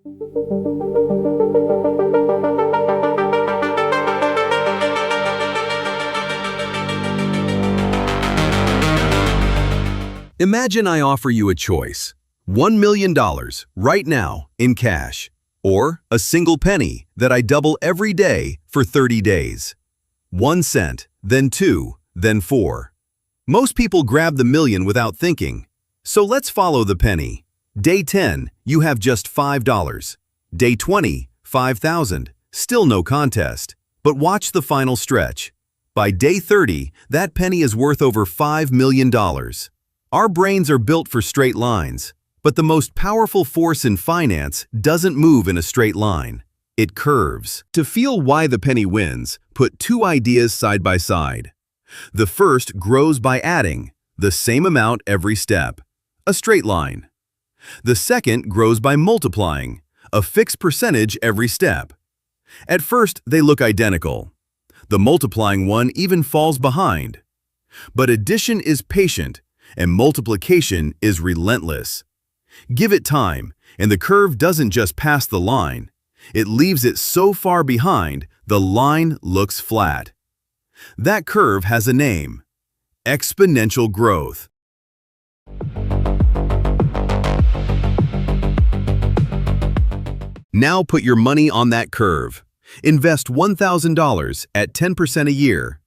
Imagine I offer you a choice. $1 million right now in cash, or a single penny that I double every day for 30 days. 1 cent, then 2, then 4. Most people grab the million without thinking. So let's follow the penny. Day 10, you have just $5. Day 20, 5,000. Still no contest. But watch the final stretch. By day 30, that penny is worth over $5 million. Our brains are built for straight lines, but the most powerful force in finance doesn't move in a straight line. It curves. To feel why the penny wins, put two ideas side by side. The first grows by adding the same amount every step, a straight line. The second grows by multiplying, a fixed percentage every step. At first, they look identical. The multiplying one even falls behind. But addition is patient, and multiplication is relentless. Give it time, and the curve doesn't just pass the line. It leaves it so far behind, the line looks flat. That curve has a name: exponential growth. Now put your money on that curve. Invest $1,000 at 10% a year.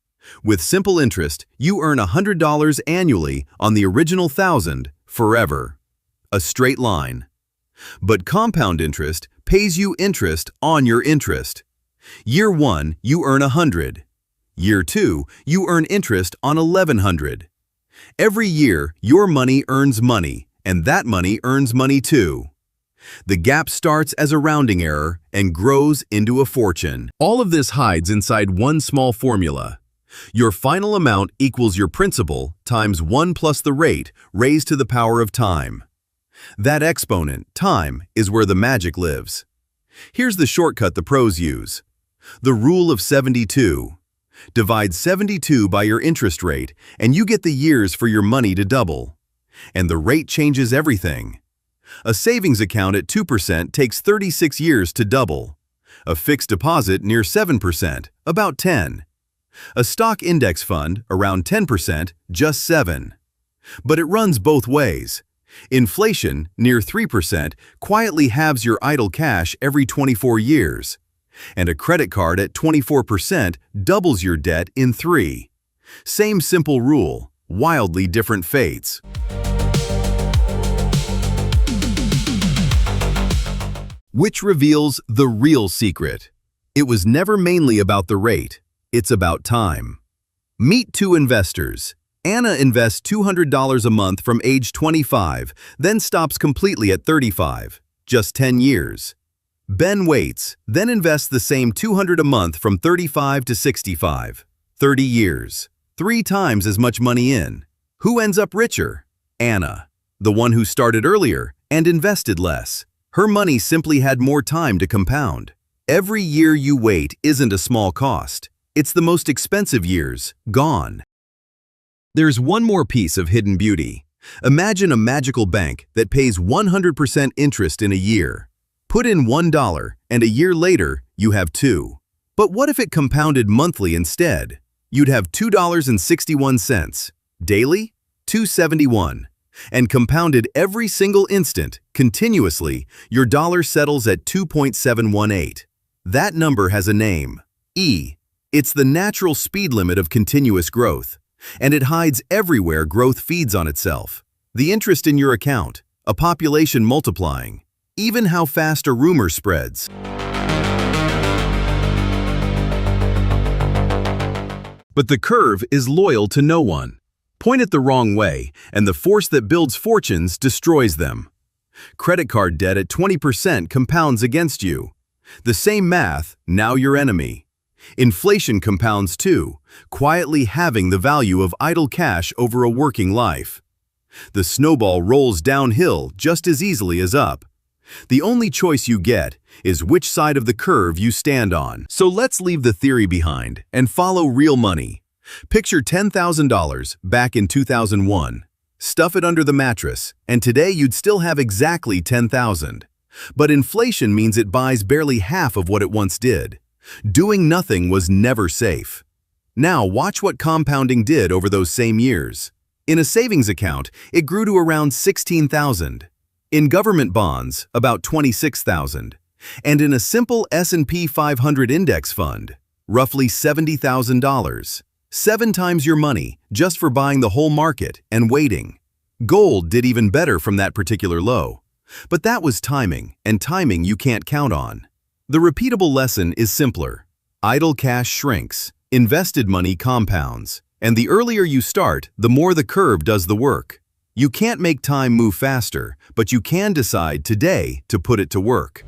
With simple interest, you earn $100 annually on the original $1,000 forever. A straight line. But compound interest pays you interest on your interest. Year 1, you earn $100. Year 2, you earn interest on $1,100. Every year, your money earns money, and that money earns money too. The gap starts as a rounding error and grows into a fortune. All of this hides inside one small formula. Your final amount equals your principal times 1 plus the rate raised to the power of time. That exponent, time, is where the magic lives. Here's the shortcut the pros use. The rule of 72. Divide 72 by your interest rate, and you get the years for your money to double. And the rate changes everything. A savings account at 2% takes 36 years to double. A fixed deposit near 7%, about 10. A stock index fund, around 10%, just 7. But it runs both ways. Inflation, near 3%, quietly halves your idle cash every 24 years. And a credit card at 24% doubles your debt in 3. Same simple rule, wildly different fates. Which reveals the real secret. It was never mainly about the rate. It's about time. Meet two investors. Anna invests $200 a month from age 25, then stops completely at 35, just 10 years. Ben waits, then invests the same $200 a month from 35 to 65, 30 years. 3 times as much money in. Who ends up richer? Anna, the one who started earlier and invested less. Her money simply had more time to compound. Every year you wait isn't a small cost. It's the most expensive years, gone. There's one more piece of hidden beauty. Imagine a magical bank that pays 100% interest in a year. Put in $1, and a year later, you have 2. But what if it compounded monthly instead? You'd have $2.61. Daily? $2.71. And compounded every single instant, continuously, your dollar settles at 2.718. That number has a name. E. It's the natural speed limit of continuous growth. And it hides everywhere growth feeds on itself. The interest in your account, a population multiplying, even how fast a rumor spreads. But the curve is loyal to no one. Point it the wrong way, and the force that builds fortunes destroys them. Credit card debt at 20% compounds against you. The same math, now your enemy. Inflation compounds too, quietly halving the value of idle cash over a working life. The snowball rolls downhill just as easily as up. The only choice you get is which side of the curve you stand on. So let's leave the theory behind and follow real money. Picture $10,000 back in 2001. Stuff it under the mattress, and today you'd still have exactly $10,000. But inflation means it buys barely half of what it once did. Doing nothing was never safe. Now watch what compounding did over those same years. In a savings account, it grew to around 16,000. In government bonds, about 26,000. And in a simple S&P 500 index fund, roughly $70,000. 7 times your money just for buying the whole market and waiting. Gold did even better from that particular low. But that was timing, and timing you can't count on. The repeatable lesson is simpler. Idle cash shrinks, invested money compounds, and the earlier you start, the more the curve does the work. You can't make time move faster, but you can decide today to put it to work.